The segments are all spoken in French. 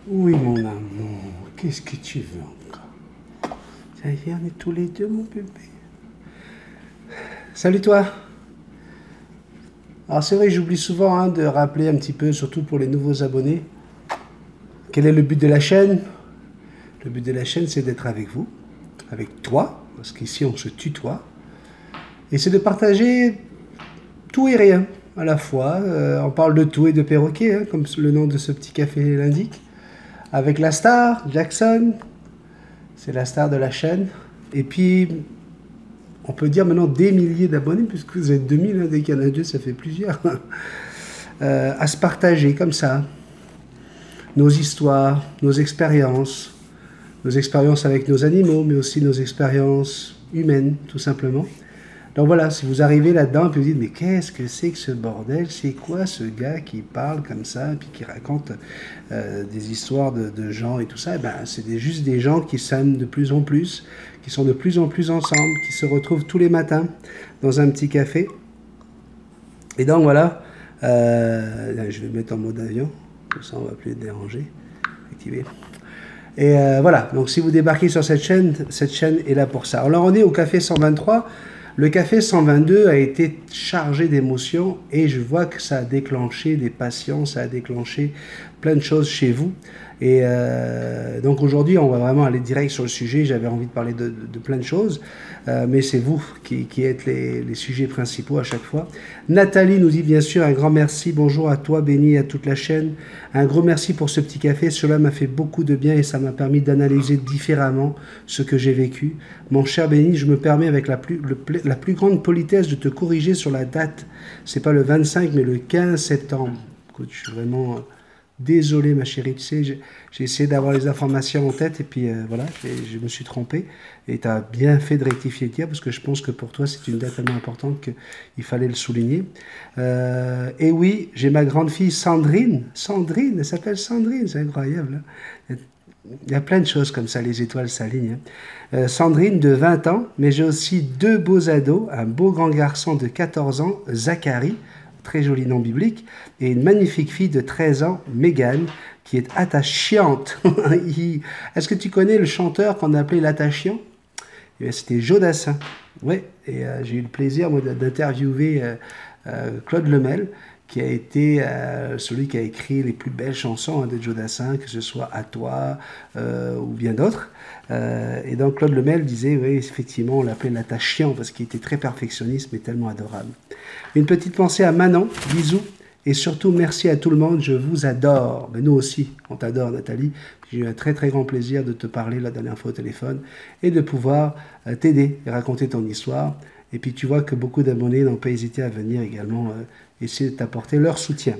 Oui, mon amour, qu'est-ce que tu veux encore? Ça y est, on est tous les deux, mon bébé. Salut toi. Alors c'est vrai, j'oublie souvent de rappeler un petit peu, surtout pour les nouveaux abonnés, quel est le but de la chaîne. Le but de la chaîne, c'est d'être avec vous, avec toi, parce qu'ici on se tutoie, et c'est de partager tout et rien à la fois. On parle de tout et de perroquet, comme le nom de ce petit café l'indique, avec la star, Jackson, c'est la star de la chaîne, et puis on peut dire maintenant des milliers d'abonnés, puisque vous êtes 2000, dès qu'il y en a deux, ça fait plusieurs, à se partager comme ça, nos histoires, nos expériences avec nos animaux, mais aussi nos expériences humaines, tout simplement. Donc voilà, si vous arrivez là-dedans et puis vous dites, mais qu'est-ce que c'est que ce bordel? C'est quoi ce gars qui parle comme ça, et puis qui raconte des histoires de gens et tout ça? Ben, c'est juste des gens qui s'aiment de plus en plus, qui sont de plus en plus ensemble, qui se retrouvent tous les matins dans un petit café. Et donc voilà, je vais mettre en mode avion, comme ça on va plus être dérangé. Activer. Et voilà, donc si vous débarquez sur cette chaîne est là pour ça. Alors on est au café 123. Le café 122 a été chargé d'émotions et je vois que ça a déclenché des passions, ça a déclenché plein de choses chez vous. Et donc aujourd'hui, on va vraiment aller direct sur le sujet. J'avais envie de parler de plein de choses, mais c'est vous qui êtes les sujets principaux à chaque fois. Nathalie nous dit bien sûr un grand merci. Bonjour à toi, Béni, et à toute la chaîne. Un gros merci pour ce petit café. Cela m'a fait beaucoup de bien et ça m'a permis d'analyser différemment ce que j'ai vécu. Mon cher Béni, je me permets avec la plus grande politesse de te corriger sur la date. C'est pas le 25, mais le 15 septembre. Écoute, je suis vraiment... Désolé ma chérie, tu sais, j'ai essayé d'avoir les informations en tête et puis voilà, je me suis trompé. Et tu as bien fait de rectifier le tir parce que je pense que pour toi c'est une date tellement importante qu'il fallait le souligner. Et oui, j'ai ma grande fille Sandrine. Sandrine, elle s'appelle Sandrine, c'est incroyable. Hein. Il y a plein de choses comme ça, les étoiles s'alignent. Hein. Sandrine de 20 ans, mais j'ai aussi deux beaux ados, un beau grand garçon de 14 ans, Zachary, très joli nom biblique, et une magnifique fille de 13 ans, Megan, qui est attachante. Est-ce que tu connais le chanteur qu'on appelait l'attachant? C'était Jodassin. Oui, et j'ai eu le plaisir d'interviewer Claude Lemel, qui a été celui qui a écrit les plus belles chansons de Jodassin, que ce soit À toi ou bien d'autres. Et donc Claude Lemel disait, oui, effectivement, on l'appelait l'attachant parce qu'il était très perfectionniste, mais tellement adorable. Une petite pensée à Manon, bisous, et surtout merci à tout le monde, je vous adore. Mais nous aussi, on t'adore Nathalie. J'ai eu un très très grand plaisir de te parler la dernière fois au téléphone et de pouvoir t'aider et raconter ton histoire. Et puis tu vois que beaucoup d'abonnés n'ont pas hésité à venir également essayer de t'apporter leur soutien.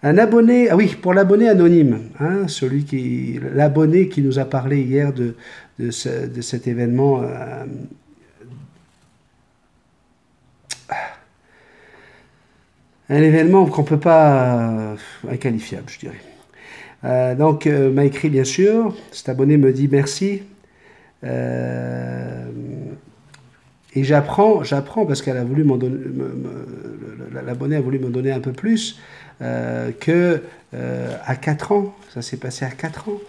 Un abonné, ah oui, pour l'abonné anonyme, hein, l'abonné qui nous a parlé hier de cet événement un événement qu'on ne peut pas... inqualifiable, je dirais. Donc, m'a écrit, bien sûr. Cet abonné me dit merci. Et j'apprends, parce qu'elle a voulu m'en donner... l'abonné a voulu me donner un peu plus, que à 4 ans, ça s'est passé à 4 ans,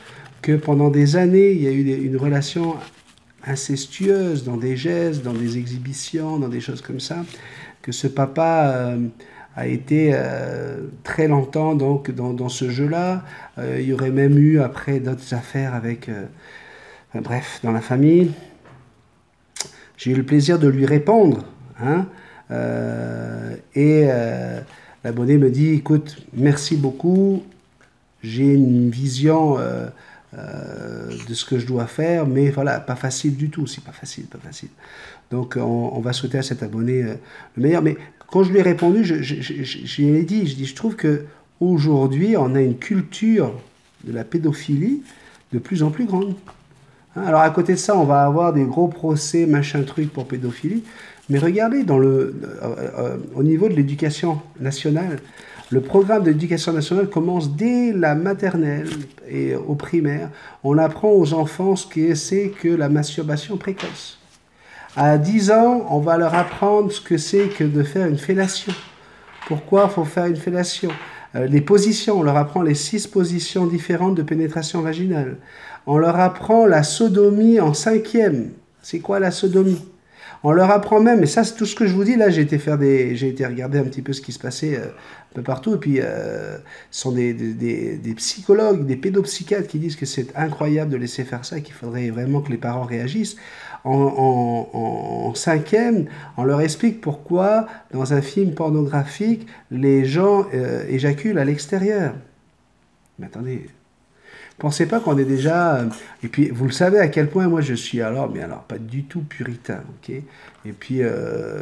que pendant des années, il y a eu une relation incestueuse dans des gestes, dans des exhibitions, dans des choses comme ça, que ce papa... a été très longtemps donc dans ce jeu-là. Il y aurait même eu après d'autres affaires avec, bref, dans la famille. J'ai eu le plaisir de lui répondre, hein, et l'abonné me dit, écoute, merci beaucoup, j'ai une vision de ce que je dois faire, mais voilà, pas facile du tout, c'est pas facile. Donc on va souhaiter à cet abonné le meilleur, mais quand je lui ai répondu, je lui ai dit, je trouve qu'aujourd'hui, on a une culture de la pédophilie de plus en plus grande. Hein, alors à côté de ça, on va avoir des gros procès, machin truc pour pédophilie, mais regardez, au niveau de l'éducation nationale, le programme d'éducation nationale commence dès la maternelle et au primaire. On apprend aux enfants ce que c'est que la masturbation précoce. À 10 ans, on va leur apprendre ce que c'est que de faire une fellation. Pourquoi il faut faire une fellation? Les positions, on leur apprend les 6 positions différentes de pénétration vaginale. On leur apprend la sodomie en 5e. C'est quoi la sodomie? On leur apprend même, et ça c'est tout ce que je vous dis, là j'ai été regarder un petit peu ce qui se passait un peu partout, et puis ce sont des psychologues, des pédopsychiatres qui disent que c'est incroyable de laisser faire ça, qu'il faudrait vraiment que les parents réagissent. En 5e, on leur explique pourquoi dans un film pornographique, les gens éjaculent à l'extérieur. Mais attendez... Pensez pas qu'on est déjà... Et puis, vous le savez à quel point moi je suis mais alors pas du tout puritain, ok? Et puis,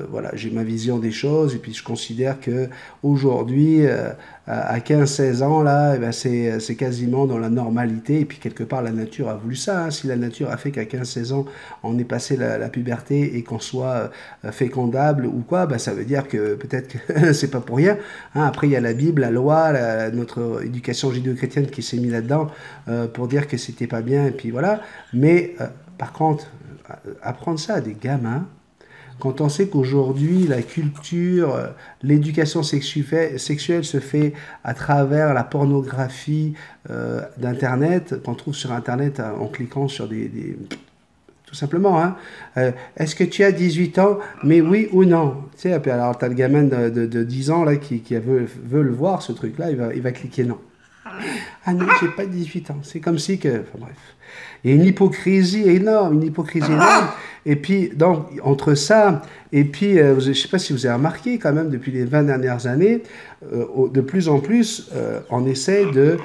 voilà, j'ai ma vision des choses, et puis je considère que aujourd'hui, à 15-16 ans, là, eh ben c'est quasiment dans la normalité, et puis quelque part, la nature a voulu ça, hein. Si la nature a fait qu'à 15-16 ans, on ait passé la puberté et qu'on soit fécondable ou quoi, ben ça veut dire que peut-être que c'est pas pour rien, hein. Après, il y a la Bible, la loi, notre éducation judéo-chrétienne qui s'est mise là-dedans, pour dire que c'était pas bien, et puis voilà. Mais par contre, apprendre ça à des gamins, quand on sait qu'aujourd'hui la culture, l'éducation sexuelle se fait à travers la pornographie d'Internet, qu'on trouve sur Internet en cliquant sur tout simplement, hein. Est-ce que tu as 18 ans? Mais oui ou non? Tu sais, alors tu as le gamin de 10 ans là, qui veut le voir, ce truc-là, il va cliquer non. Ah non, j'ai pas 18 ans. C'est comme si que... Enfin bref. Il y a une hypocrisie énorme, Et puis, donc, entre ça, et puis, je ne sais pas si vous avez remarqué, quand même, depuis les 20 dernières années, de plus en plus, on essaie de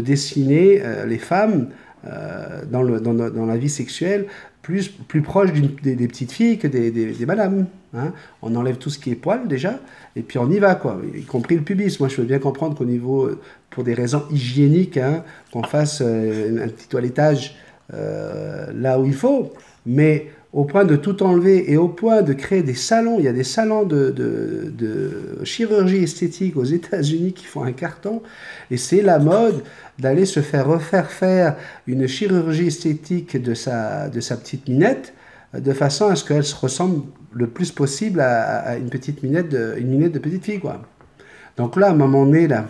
dessiner les femmes dans la vie sexuelle plus proche des petites filles que des madames. Hein. On enlève tout ce qui est poil, déjà, et puis on y va, quoi, y compris le pubis. Moi, je veux bien comprendre qu'au niveau, pour des raisons hygiéniques, hein, qu'on fasse un petit toilettage là où il faut, mais au point de tout enlever et au point de créer des salons, il y a des salons de chirurgie esthétique aux États-Unis qui font un carton, et c'est la mode d'aller se refaire faire une chirurgie esthétique de sa petite minette, de façon à ce qu'elle se ressemble le plus possible à une petite minette, une minette de petite fille, quoi. Donc là, à un moment donné, là,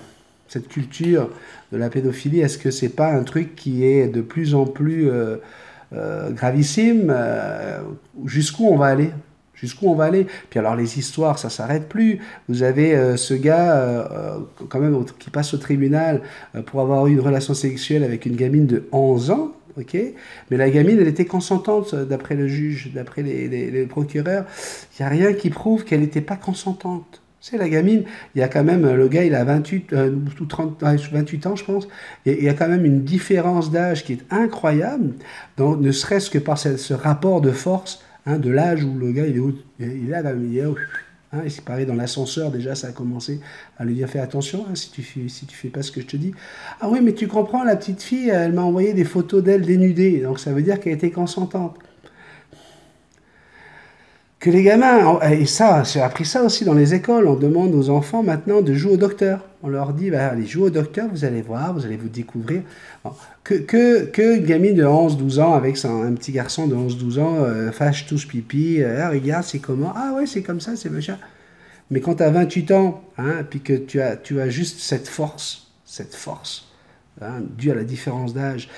cette culture de la pédophilie, est-ce que c'est pas un truc qui est de plus en plus gravissime? Jusqu'où on va aller? Jusqu'où on va aller? Puis alors les histoires, ça s'arrête plus. Vous avez ce gars quand même qui passe au tribunal pour avoir eu une relation sexuelle avec une gamine de 11 ans. Ok, mais la gamine, elle était consentante d'après le juge, d'après les procureurs. Il n'y a rien qui prouve qu'elle n'était pas consentante. C'est la gamine, il y a quand même, le gars il a 28 ou 30, 28 ans je pense, et il y a quand même une différence d'âge qui est incroyable, donc, ne serait-ce que par ce rapport de force, hein, de l'âge où le gars il est là, il est où, hein, et c'est pareil dans l'ascenseur déjà ça a commencé à lui dire fais attention, hein, si tu fais pas ce que je te dis. Ah oui mais tu comprends, la petite fille elle m'a envoyé des photos d'elle dénudée, donc ça veut dire qu'elle était consentante. Que les gamins, et ça, j'ai appris ça aussi dans les écoles, on demande aux enfants maintenant de jouer au docteur. On leur dit, bah, allez, jouez au docteur, vous allez voir, vous allez vous découvrir. Bon, que une gamine de 11-12 ans avec un petit garçon de 11-12 ans fâche tous pipi, ah, regarde, c'est comment? Ah ouais, c'est comme ça, c'est machin. Mais quand tu as 28 ans, hein, puis que tu as juste cette force, hein, due à la différence d'âge,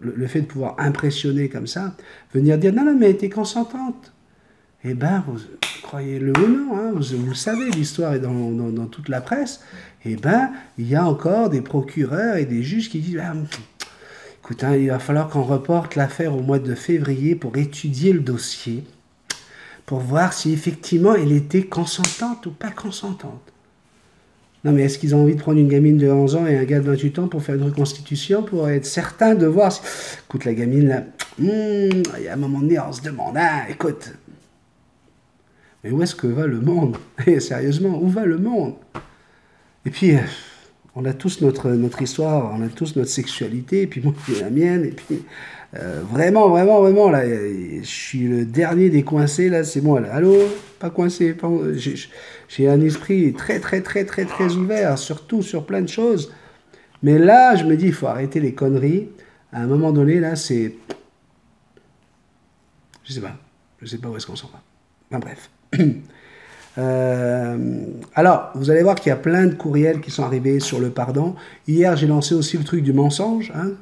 le fait de pouvoir impressionner comme ça, venir dire non, non, mais elle était consentante. Eh bien, croyez-le ou non, hein, vous le savez, l'histoire est dans toute la presse. Eh bien, il y a encore des procureurs et des juges qui disent ah, écoute, hein, il va falloir qu'on reporte l'affaire au mois de février pour étudier le dossier, pour voir si effectivement elle était consentante ou pas consentante. Non, mais est-ce qu'ils ont envie de prendre une gamine de 11 ans et un gars de 28 ans pour faire une reconstitution, pour être certain de voir si... Écoute, la gamine, là, il y a un moment donné, on se demande, ah, écoute, mais où est-ce que va le monde? Et sérieusement, où va le monde? Et puis, on a tous notre histoire, on a tous notre sexualité, et puis moi, j'ai la mienne, et puis... vraiment, là, je suis le dernier des coincés, là, c'est moi, là. Allô? Pas coincé, j'ai un esprit très ouvert, surtout sur plein de choses. Mais là, je me dis, il faut arrêter les conneries. À un moment donné, là, c'est... Je sais pas où est-ce qu'on s'en va. Enfin, bref. Alors, vous allez voir qu'il y a plein de courriels qui sont arrivés sur le pardon. Hier, j'ai lancé aussi le truc du mensonge. Hein.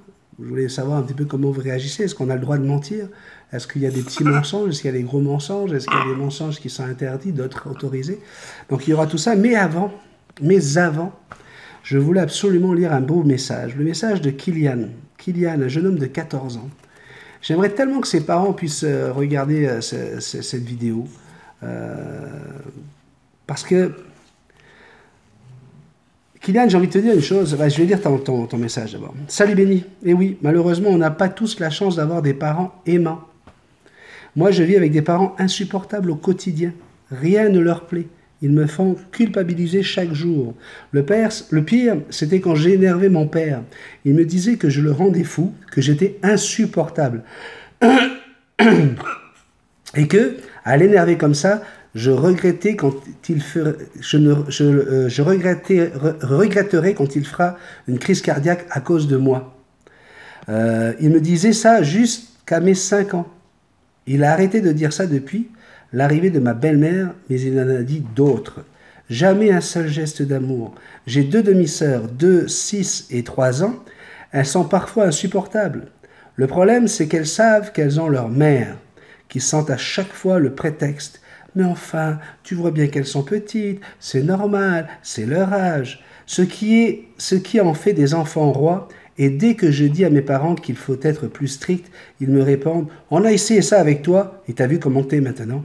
Je voulais savoir un petit peu comment vous réagissez. Est-ce qu'on a le droit de mentir? Est-ce qu'il y a des petits mensonges? Est-ce qu'il y a des gros mensonges? Est-ce qu'il y a des mensonges qui sont interdits, d'autres autorisés? Donc, il y aura tout ça. Mais avant, je voulais absolument lire un beau message. Le message de Kylian. Kylian, un jeune homme de 14 ans. J'aimerais tellement que ses parents puissent regarder cette vidéo. Parce que, Kylian, j'ai envie de te dire une chose. Je vais lire ton message d'abord. Salut Béni. Eh oui, malheureusement, on n'a pas tous la chance d'avoir des parents aimants. Moi, je vis avec des parents insupportables au quotidien. Rien ne leur plaît. Ils me font culpabiliser chaque jour. Le pire, c'était quand j'énervais mon père. Il me disait que je le rendais fou, que j'étais insupportable. Et que, à l'énerver comme ça, je regretterais quand il fera une crise cardiaque à cause de moi. Il me disait ça jusqu'à mes 5 ans. Il a arrêté de dire ça depuis l'arrivée de ma belle-mère, mais il en a dit d'autres. Jamais un seul geste d'amour. J'ai 2 demi-sœurs, 2, 6 et 3 ans. Elles sont parfois insupportables. Le problème, c'est qu'elles savent qu'elles ont leur mère, qui sentent à chaque fois le prétexte. Mais enfin, tu vois bien qu'elles sont petites, c'est normal, c'est leur âge. Ce qui en fait des enfants rois. Et dès que je dis à mes parents qu'il faut être plus strict, ils me répondent « On a essayé ça avec toi, et t'as vu comment t'es maintenant ?»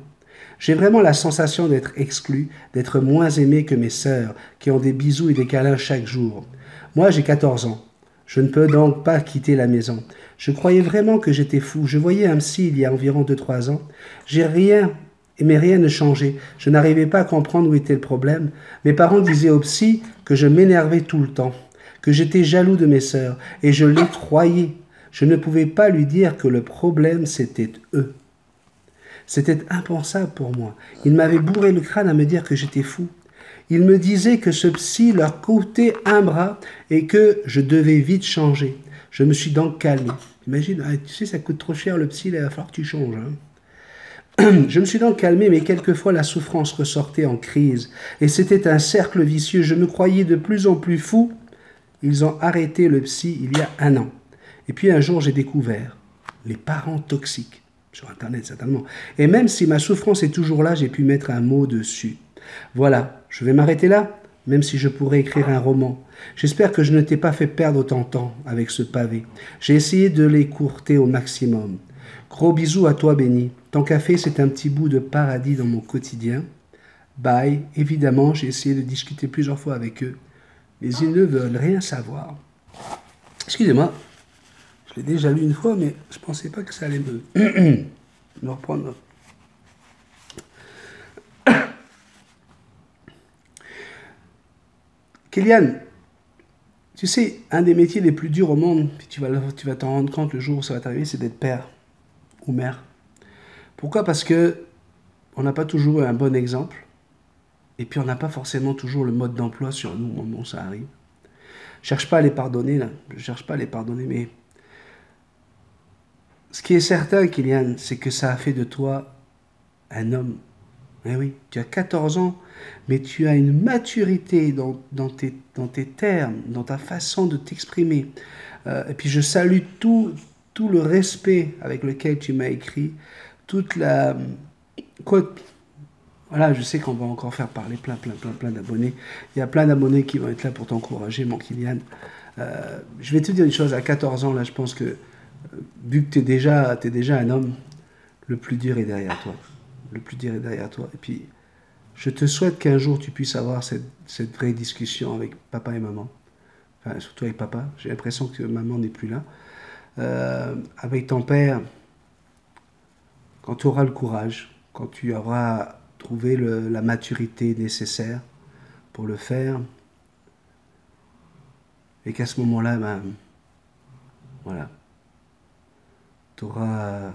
J'ai vraiment la sensation d'être exclu, d'être moins aimé que mes sœurs, qui ont des bisous et des câlins chaque jour. Moi, j'ai 14 ans. Je ne peux donc pas quitter la maison. Je croyais vraiment que j'étais fou. Je voyais un psy il y a environ 2-3 ans. Mais rien ne changeait. Je n'arrivais pas à comprendre où était le problème. Mes parents disaient au psy que je m'énervais tout le temps, que j'étais jaloux de mes sœurs, et je les croyais. Je ne pouvais pas lui dire que le problème, c'était eux. C'était impensable pour moi. Ils m'avaient bourré le crâne à me dire que j'étais fou. Ils me disaient que ce psy leur coûtait un bras et que je devais vite changer. Je me suis donc calmé. Imagine, tu sais, ça coûte trop cher le psy, là, il va falloir que tu changes. Hein. Je me suis donc calmé, mais quelquefois la souffrance ressortait en crise. Et c'était un cercle vicieux. Je me croyais de plus en plus fou. Ils ont arrêté le psy il y a 1 an. Et puis un jour, j'ai découvert les parents toxiques. Sur Internet, certainement. Et même si ma souffrance est toujours là, j'ai pu mettre un mot dessus. Voilà, je vais m'arrêter là, même si je pourrais écrire un roman. J'espère que je ne t'ai pas fait perdre autant de temps avec ce pavé. J'ai essayé de l'écourter au maximum. Gros bisous à toi, Béni. Ton café, c'est un petit bout de paradis dans mon quotidien. Bye. Évidemment, j'ai essayé de discuter plusieurs fois avec eux, mais ils ne veulent rien savoir. Excusez-moi. Je l'ai déjà lu une fois, mais je ne pensais pas que ça allait me reprendre. Kylian, tu sais, un des métiers les plus durs au monde, puis tu vas t'en rendre compte le jour où ça va t'arriver, c'est d'être père ou mère. Pourquoi? Parce que on n'a pas toujours un bon exemple, et puis on n'a pas forcément toujours le mode d'emploi sur nous au moment où ça arrive. Je cherche pas à les pardonner, là. Je cherche pas à les pardonner, mais ce qui est certain, Kylian, c'est que ça a fait de toi un homme. Eh oui, tu as 14 ans, mais tu as une maturité dans tes termes, dans ta façon de t'exprimer. Et puis je salue tout le respect avec lequel tu m'as écrit, toute la... Quoi, voilà, je sais qu'on va encore faire parler plein d'abonnés. Il y a plein d'abonnés qui vont être là pour t'encourager, mon Kylian. Je vais te dire une chose, à 14 ans, là, je pense que vu que tu es déjà un homme, le plus dur est derrière toi. Le plus dur est derrière toi. Et puis, je te souhaite qu'un jour tu puisses avoir cette vraie discussion avec papa et maman. Enfin, surtout avec papa. J'ai l'impression que maman n'est plus là. Avec ton père, quand tu auras le courage, quand tu auras trouvé la maturité nécessaire pour le faire, et qu'à ce moment-là, ben, voilà, tu auras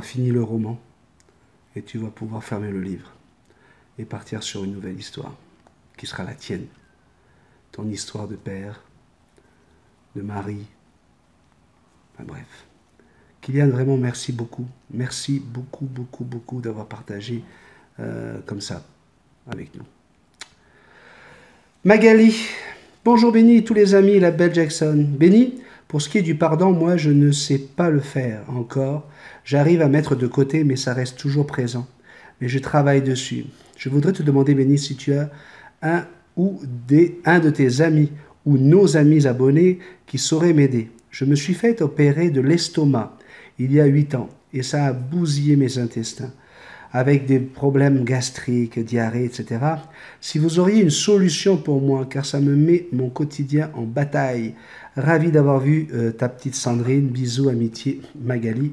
fini le roman et tu vas pouvoir fermer le livre et partir sur une nouvelle histoire qui sera la tienne. Ton histoire de père, de mari, enfin bref. Kylian, vraiment merci beaucoup. Merci beaucoup d'avoir partagé comme ça. avec nous. Magali, bonjour Benny et tous les amis, la belle Jackson. Benny, pour ce qui est du pardon, moi je ne sais pas le faire encore. J'arrive à mettre de côté, mais ça reste toujours présent. Mais je travaille dessus. Je voudrais te demander, Benny, si tu as un de tes amis ou nos amis abonnés qui sauraient m'aider. Je me suis fait opérer de l'estomac il y a 8 ans et ça a bousillé mes intestins avec des problèmes gastriques, diarrhée, etc. Si vous auriez une solution pour moi, car ça me met mon quotidien en bataille. Ravi d'avoir vu ta petite Sandrine. Bisous, amitié, Magali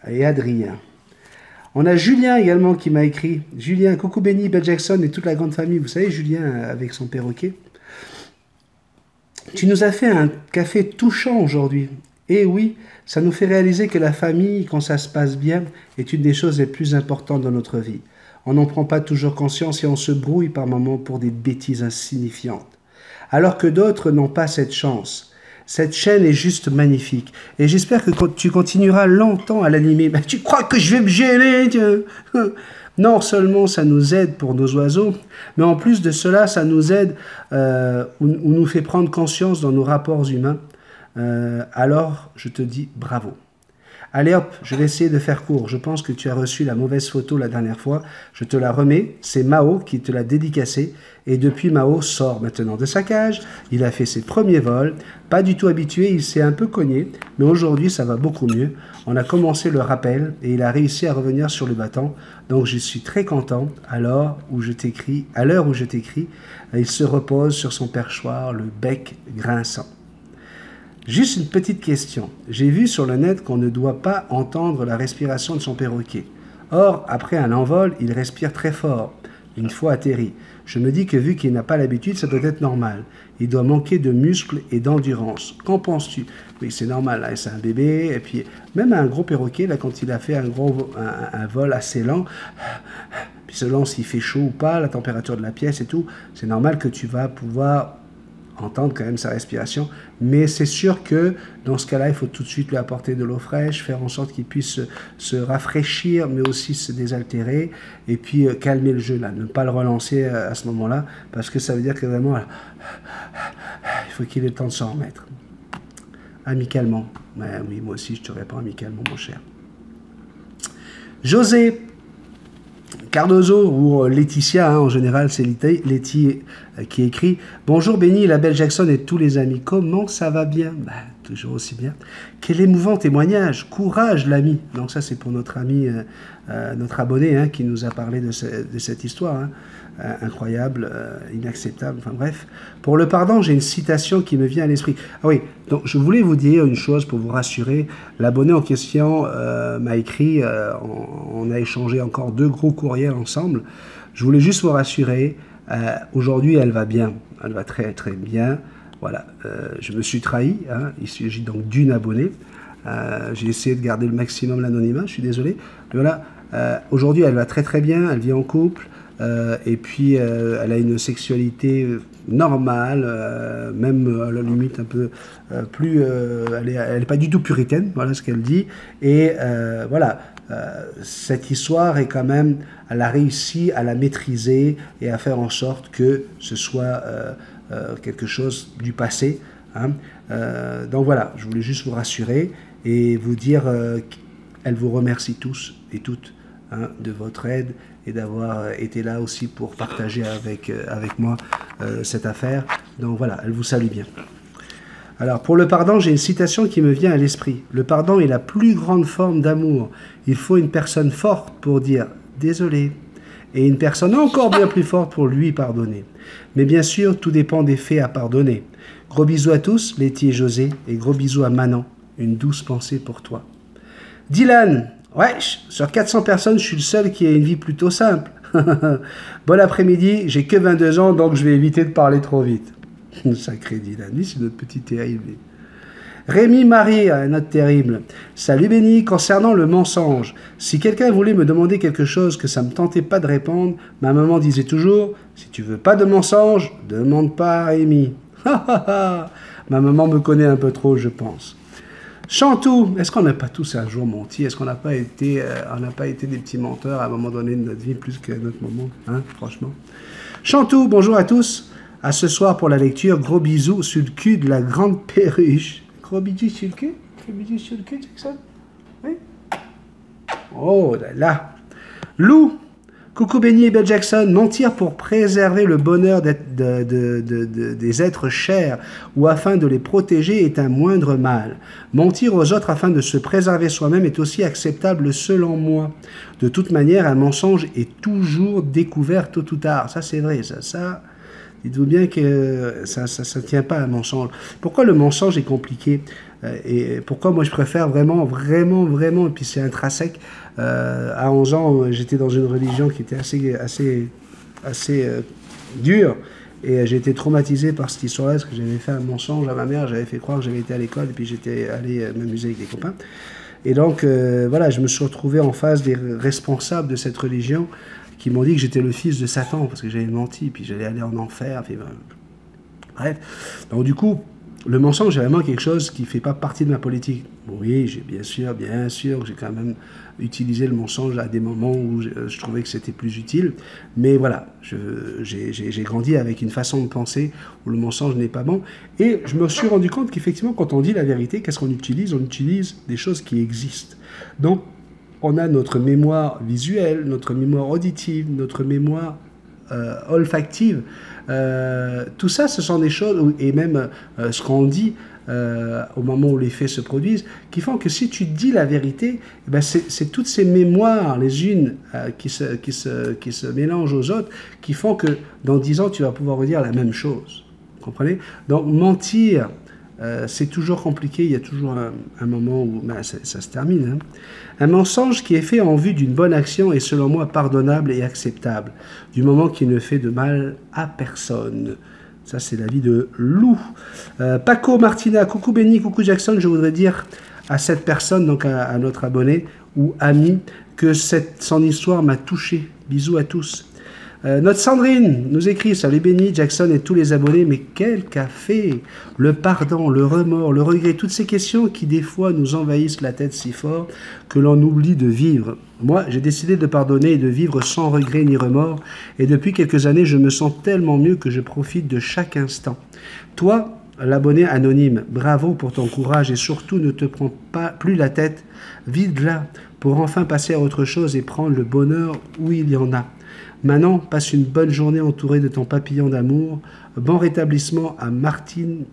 et Adrien. On a Julien également qui m'a écrit. Julien, coucou Benny, Belle Jackson et toute la grande famille. Vous savez, Julien avec son perroquet. Tu nous as fait un café touchant aujourd'hui. Et oui, ça nous fait réaliser que la famille, quand ça se passe bien, est une des choses les plus importantes dans notre vie. On n'en prend pas toujours conscience et on se brouille par moments pour des bêtises insignifiantes. Alors que d'autres n'ont pas cette chance. Cette chaîne est juste magnifique. Et j'espère que tu continueras longtemps à l'animer. Ben, tu crois que je vais me gêner? Non seulement ça nous aide pour nos oiseaux, mais en plus de cela, ça nous aide ou nous fait prendre conscience dans nos rapports humains. Alors, je te dis bravo. Allez hop, je vais essayer de faire court. Je pense que tu as reçu la mauvaise photo la dernière fois. Je te la remets. C'est Mao qui te l'a dédicacée. Et depuis, Mao sort maintenant de sa cage. Il a fait ses premiers vols. Pas du tout habitué, il s'est un peu cogné. Mais aujourd'hui, ça va beaucoup mieux. On a commencé le rappel et il a réussi à revenir sur le battant. Donc, je suis très content. À l'heure où je t'écris, il se repose sur son perchoir, le bec grinçant. Juste une petite question. J'ai vu sur le net qu'on ne doit pas entendre la respiration de son perroquet. Or, après un envol, il respire très fort, une fois atterri. Je me dis que vu qu'il n'a pas l'habitude, ça doit être normal. Il doit manquer de muscles et d'endurance. Qu'en penses-tu? Oui, c'est normal, là, c'est un bébé. Et puis, même un gros perroquet, là, quand il a fait un vol assez lent, puis selon s'il fait chaud ou pas, la température de la pièce et tout, c'est normal que tu vas pouvoir entendre quand même sa respiration, mais c'est sûr que dans ce cas-là, il faut tout de suite lui apporter de l'eau fraîche, faire en sorte qu'il puisse se rafraîchir, mais aussi se désaltérer, et puis calmer le jeu, là, ne pas le relancer à ce moment-là, parce que ça veut dire que vraiment, il faut qu'il ait le temps de s'en remettre. Amicalement. Ouais, oui, moi aussi, je te réponds amicalement, mon cher. José Cardozo ou Laetitia, hein, en général c'est Letty qui écrit « Bonjour Benny, la belle Jackson et tous les amis, comment ça va bien ?» Bah, toujours aussi bien. Quel émouvant témoignage, courage l'ami. Donc ça c'est pour notre ami, notre abonné hein, qui nous a parlé de cette histoire. Hein. Incroyable, inacceptable, enfin bref. Pour le pardon, j'ai une citation qui me vient à l'esprit. Ah oui, donc je voulais vous dire une chose pour vous rassurer. L'abonné en question m'a écrit, on a échangé encore 2 gros courriels ensemble. Je voulais juste vous rassurer, aujourd'hui elle va bien, elle va très très bien. Voilà, je me suis trahi, hein. Il s'agit donc d'une abonnée. J'ai essayé de garder le maximum l'anonymat, je suis désolé. Mais voilà, aujourd'hui elle va très très bien, elle vit en couple. Et puis elle a une sexualité normale, même à la limite un peu plus, elle est pas du tout puritaine, voilà ce qu'elle dit. Et voilà, cette histoire est quand même, elle a réussi à la maîtriser et à faire en sorte que ce soit quelque chose du passé. Hein. Donc voilà, je voulais juste vous rassurer et vous dire qu'elle vous remercie tous et toutes hein, de votre aide et d'avoir été là aussi pour partager avec moi cette affaire. Donc voilà, elle vous salue bien. Alors pour le pardon, j'ai une citation qui me vient à l'esprit. Le pardon est la plus grande forme d'amour. Il faut une personne forte pour dire « désolé » et une personne encore bien plus forte pour lui pardonner. Mais bien sûr, tout dépend des faits à pardonner. Gros bisous à tous, Letty et José, et gros bisous à Manon. Une douce pensée pour toi. Dylan, ouais, sur 400 personnes, je suis le seul qui a une vie plutôt simple. Bon après-midi, j'ai que 22 ans, donc je vais éviter de parler trop vite. Sacré Dylan, lui c'est notre petit terrible. Rémi Marie, un autre terrible. Salut Benny, concernant le mensonge. Si quelqu'un voulait me demander quelque chose que ça ne me tentait pas de répondre, ma maman disait toujours, si tu veux pas de mensonge, demande pas à Rémi. Ma maman me connaît un peu trop, je pense. Chantou, est-ce qu'on n'a pas tous un jour menti? Est-ce qu'on n'a pas été, des petits menteurs à un moment donné de notre vie, plus qu'à notre moment, hein, franchement? Chantou, bonjour à tous. À ce soir pour la lecture. Gros bisous sur le cul de la grande perruche. Gros bisous sur le cul? Gros bisous sur le cul, Jackson? Oui? Oh là là. Lou, coucou Benny et Belle Jackson. Mentir pour préserver le bonheur des êtres chers ou afin de les protéger est un moindre mal. Mentir aux autres afin de se préserver soi-même est aussi acceptable selon moi. De toute manière, un mensonge est toujours découvert tôt ou tard. Ça, c'est vrai. Ça, dites-vous bien que ça ne tient pas un mensonge. Pourquoi le mensonge est compliqué? Et pourquoi moi je préfère vraiment, et puis c'est intrinsèque. À 11 ans, j'étais dans une religion qui était assez dure. Et j'ai été traumatisé par cette histoire-là, parce que j'avais fait un mensonge à ma mère, j'avais fait croire que j'avais été à l'école, et puis j'étais allé m'amuser avec des copains. Et donc, voilà, je me suis retrouvé en face des responsables de cette religion qui m'ont dit que j'étais le fils de Satan, parce que j'avais menti, puis j'allais aller en enfer. Puis, bref. Donc, du coup, le mensonge est vraiment quelque chose qui ne fait pas partie de ma politique. Oui, j'ai bien sûr, j'ai quand même utilisé le mensonge à des moments où je trouvais que c'était plus utile. Mais voilà, j'ai grandi avec une façon de penser où le mensonge n'est pas bon. Et je me suis rendu compte qu'effectivement, quand on dit la vérité, qu'est-ce qu'on utilise? On utilise des choses qui existent. Donc, on a notre mémoire visuelle, notre mémoire auditive, notre mémoire olfactive. Tout ça, ce sont des choses, et même ce qu'on dit au moment où les faits se produisent, qui font que si tu dis la vérité, eh ben c'est toutes ces mémoires, les unes qui se mélangent aux autres, qui font que dans 10 ans, tu vas pouvoir redire la même chose. Vous comprenez? Donc mentir, c'est toujours compliqué, il y a toujours un moment où ça se termine. Hein. Un mensonge qui est fait en vue d'une bonne action est selon moi pardonnable et acceptable, du moment qu'il ne fait de mal à personne. Ça, c'est l'avis de Lou. Paco, Martina, coucou Benny, coucou Jackson, je voudrais dire à cette personne, donc à notre abonné ou ami, que son histoire m'a touché. Bisous à tous. Notre Sandrine nous écrit: salut Benny, Jackson et tous les abonnés, mais quel café! Le pardon, le remords, le regret, toutes ces questions qui des fois nous envahissent la tête si fort que l'on oublie de vivre. Moi, j'ai décidé de pardonner et de vivre sans regret ni remords, et depuis quelques années, je me sens tellement mieux que je profite de chaque instant. Toi, l'abonné anonyme, bravo pour ton courage et surtout ne te prends plus la tête, vide-la pour enfin passer à autre chose et prendre le bonheur où il y en a. Manon, passe une bonne journée entourée de ton papillon d'amour. Bon rétablissement à Martina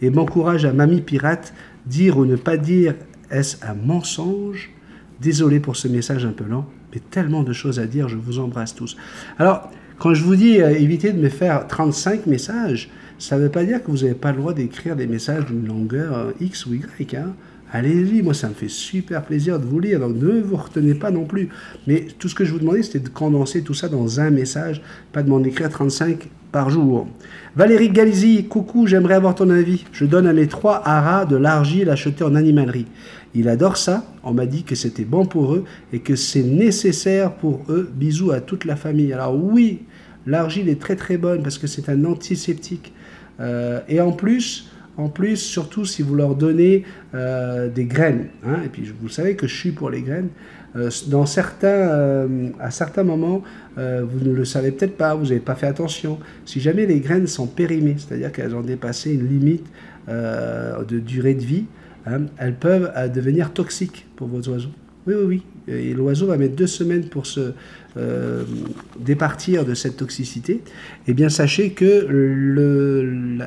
et bon courage à Mamie Pirate. Dire ou ne pas dire, est-ce un mensonge? Désolé pour ce message un peu lent, mais tellement de choses à dire, je vous embrasse tous. Alors, quand je vous dis évitez de me faire 35 messages, ça ne veut pas dire que vous n'avez pas le droit d'écrire des messages d'une longueur X ou Y, hein. Allez-y, moi ça me fait super plaisir de vous lire, donc ne vous retenez pas non plus. Mais tout ce que je vous demandais, c'était de condenser tout ça dans un message, pas de m'en écrire 35 par jour. Valérie Galizi, coucou, j'aimerais avoir ton avis. Je donne à mes 3 haras de l'argile achetée en animalerie. Il adore ça, on m'a dit que c'était bon pour eux et que c'est nécessaire pour eux. Bisous à toute la famille. Alors oui, l'argile est très très bonne parce que c'est un antiseptique. Et en plus, surtout si vous leur donnez des graines, hein, et puis vous savez que je suis pour les graines, à certains moments, vous ne le savez peut-être pas, vous n'avez pas fait attention. Si jamais les graines sont périmées, c'est-à-dire qu'elles ont dépassé une limite de durée de vie, hein, elles peuvent devenir toxiques pour vos oiseaux. Oui. Et l'oiseau va mettre 2 semaines pour se départir de cette toxicité. Eh bien, sachez que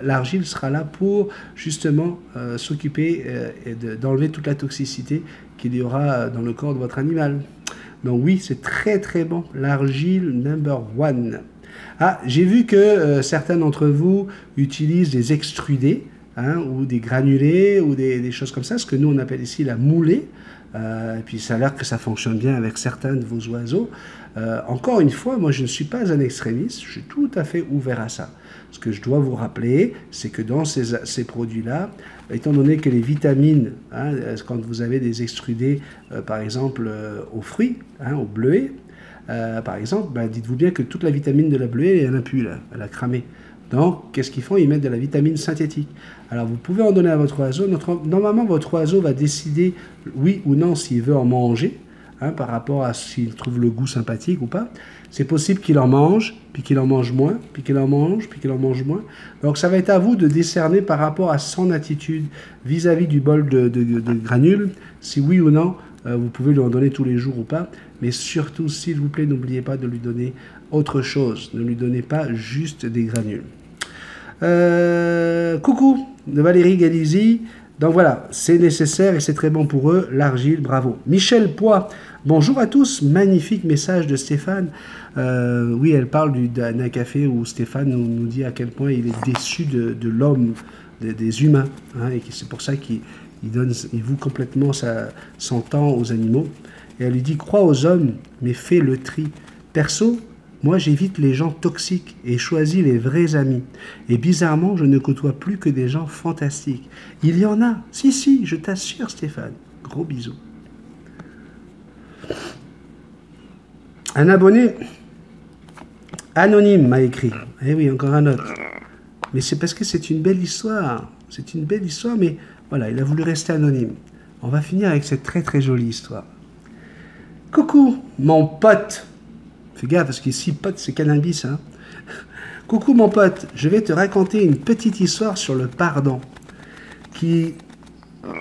l'argile sera là pour justement s'occuper d'enlever toute la toxicité qu'il y aura dans le corps de votre animal. Donc oui, c'est très très bon. L'argile number 1. Ah, j'ai vu que certains d'entre vous utilisent des extrudés, hein, ou des granulés, ou des choses comme ça, ce que nous on appelle ici la moulée. Et puis ça a l'air que ça fonctionne bien avec certains de vos oiseaux. Encore une fois, moi je ne suis pas un extrémiste, je suis tout à fait ouvert à ça. Ce que je dois vous rappeler, c'est que dans ces produits-là, étant donné que les vitamines, hein, quand vous avez des extrudés, par exemple aux fruits, hein, aux bleuets, par exemple, dites-vous bien que toute la vitamine de la bleuée, elle n'a plus, là, elle a cramé. Donc, qu'est-ce qu'ils font? Ils mettent de la vitamine synthétique. Alors, vous pouvez en donner à votre oiseau. Normalement, votre oiseau va décider, oui ou non, s'il veut en manger, hein, par rapport à s'il trouve le goût sympathique ou pas. C'est possible qu'il en mange, puis qu'il en mange moins, puis qu'il en mange, puis qu'il en mange moins. Donc, ça va être à vous de décerner par rapport à son attitude vis-à-vis du bol de granules, si oui ou non, vous pouvez lui en donner tous les jours ou pas. Mais surtout, s'il vous plaît, n'oubliez pas de lui donner autre chose. Ne lui donnez pas juste des granules. Coucou de Valérie Galizi. Donc voilà, c'est nécessaire et c'est très bon pour eux. L'argile, bravo. Michel Poix, bonjour à tous. Magnifique message de Stéphane. Oui, elle parle d'un café où Stéphane nous dit à quel point il est déçu de l'homme, des humains. Hein, et c'est pour ça qu'il voue complètement son temps aux animaux. Et elle lui dit, crois aux hommes, mais fais le tri. Perso, moi, j'évite les gens toxiques et choisis les vrais amis. Et bizarrement, je ne côtoie plus que des gens fantastiques. Il y en a. Si, je t'assure, Stéphane. Gros bisous. Un abonné anonyme m'a écrit. Eh oui, encore un autre. Mais c'est parce que c'est une belle histoire. C'est une belle histoire, mais voilà, il a voulu rester anonyme. On va finir avec cette très très jolie histoire. Coucou, mon pote. Fais gaffe, parce qu'ici, pote, c'est cannabis. Hein. Coucou, mon pote. Je vais te raconter une petite histoire sur le pardon qui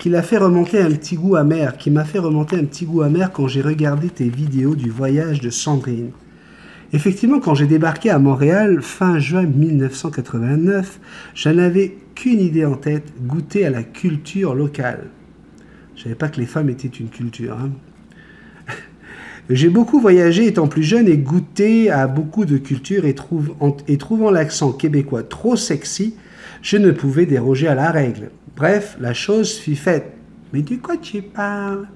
m'a fait remonter un petit goût amer quand j'ai regardé tes vidéos du voyage de Sandrine. Effectivement, quand j'ai débarqué à Montréal fin juin 1989, je n'avais qu'une idée en tête, goûter à la culture locale. Je ne savais pas que les femmes étaient une culture. Hein. J'ai beaucoup voyagé étant plus jeune et goûté à beaucoup de cultures et trouvant l'accent québécois trop sexy, je ne pouvais déroger à la règle. Bref, la chose fut faite. Mais de quoi tu parles?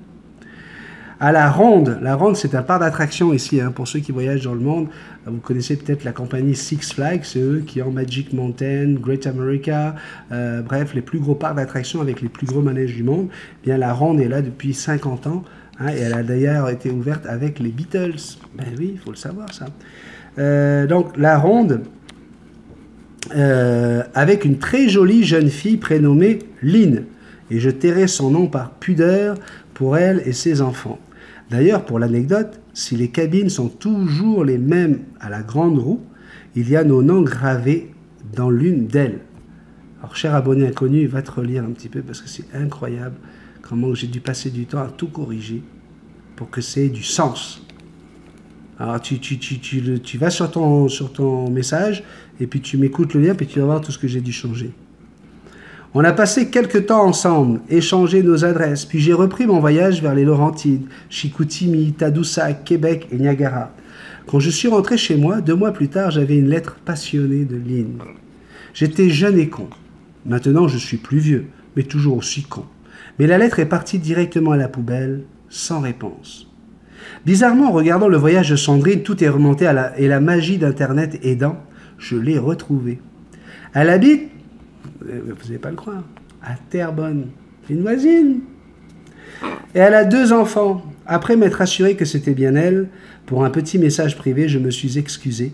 À la Ronde c'est un parc d'attractions ici, hein, pour ceux qui voyagent dans le monde. Vous connaissez peut-être la compagnie Six Flags, c'est eux qui ont Magic Mountain, Great America, bref, les plus gros parcs d'attractions avec les plus gros manèges du monde. Eh bien, la Ronde est là depuis 50 ans. Hein, et elle a d'ailleurs été ouverte avec les Beatles. Ben oui, il faut le savoir ça. Donc la Ronde, avec une très jolie jeune fille prénommée Lynn. Et je tairai son nom par pudeur pour elle et ses enfants. D'ailleurs, pour l'anecdote, si les cabines sont toujours les mêmes à la grande roue, il y a nos noms gravés dans l'une d'elles. Alors, cher abonné inconnu, va te relire un petit peu parce que c'est incroyable comment j'ai dû passer du temps à tout corriger pour que ça ait du sens. Alors, tu vas sur ton message et puis tu m'écoutes le lien puis tu vas voir tout ce que j'ai dû changer. On a passé quelques temps ensemble, échangé nos adresses, puis j'ai repris mon voyage vers les Laurentides, Chicoutimi, Tadoussac, Québec et Niagara. Quand je suis rentré chez moi, 2 mois plus tard, j'avais une lettre passionnée de Lynn. J'étais jeune et con. Maintenant, je suis plus vieux, mais toujours aussi con. Mais la lettre est partie directement à la poubelle, sans réponse. Bizarrement, en regardant le voyage de Sandrine, tout est remonté et la magie d'Internet aidant, je l'ai retrouvée. Elle habite, vous n'allez pas le croire, à Terrebonne, une voisine. Et elle a 2 enfants. Après m'être assuré que c'était bien elle, pour un petit message privé, je me suis excusé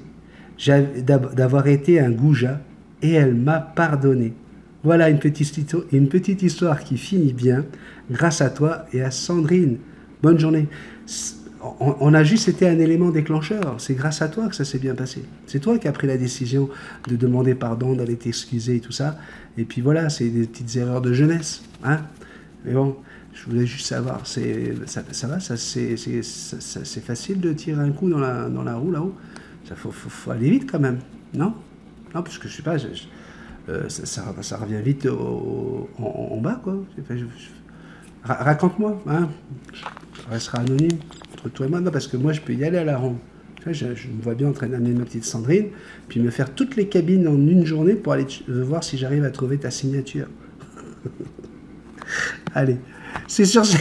d'avoir été un goujat et elle m'a pardonné. Voilà une petite histoire qui finit bien, grâce à toi et à Sandrine. Bonne journée. On a juste été un élément déclencheur. C'est grâce à toi que ça s'est bien passé. C'est toi qui as pris la décision de demander pardon, d'aller t'excuser et tout ça. Et puis voilà, c'est des petites erreurs de jeunesse. Hein. Mais bon, je voulais juste savoir, ça va, c'est facile de tirer un coup dans la roue là-haut. Ça faut aller vite quand même, non? Non, parce que je sais pas, ça revient vite en bas, quoi. Raconte-moi, hein. Ça restera anonyme entre toi et moi, non, parce que moi je peux y aller à la ronde. Je me vois bien en train d'amener ma petite Sandrine, puis me faire toutes les cabines en une journée pour aller voir si j'arrive à trouver ta signature. Allez, c'est sur ces...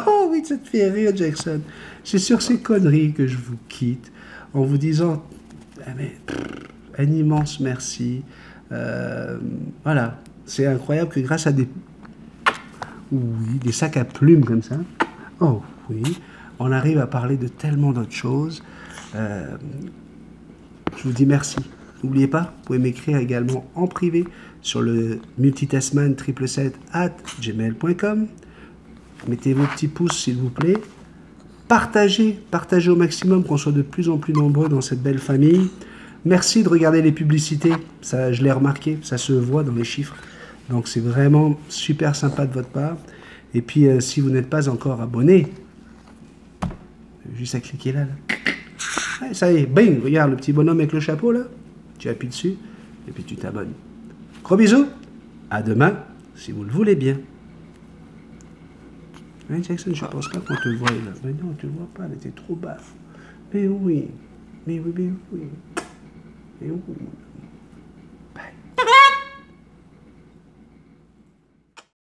Oh oui, ça te fait rire, Jackson. C'est sur ces conneries que je vous quitte, en vous disant un immense merci. Voilà, c'est incroyable que grâce à des sacs à plumes comme ça, oh oui, on arrive à parler de tellement d'autres choses. Je vous dis merci. N'oubliez pas, vous pouvez m'écrire également en privé sur le multitasman777@gmail.com. Mettez vos petits pouces s'il vous plaît. Partagez au maximum, qu'on soit de plus en plus nombreux dans cette belle famille. Merci de regarder les publicités, ça je l'ai remarqué, ça se voit dans les chiffres. Donc c'est vraiment super sympa de votre part. Et puis si vous n'êtes pas encore abonné, juste à cliquer là. Ouais, ça y est, bing, regarde le petit bonhomme avec le chapeau là. Tu appuies dessus et puis tu t'abonnes. Gros bisous, à demain, si vous le voulez bien. Oui, Jackson, je pense pas qu'on te voie là. Mais non, tu ne vois pas, elle était trop bas. Mais oui, mais oui, mais oui. Mais oui.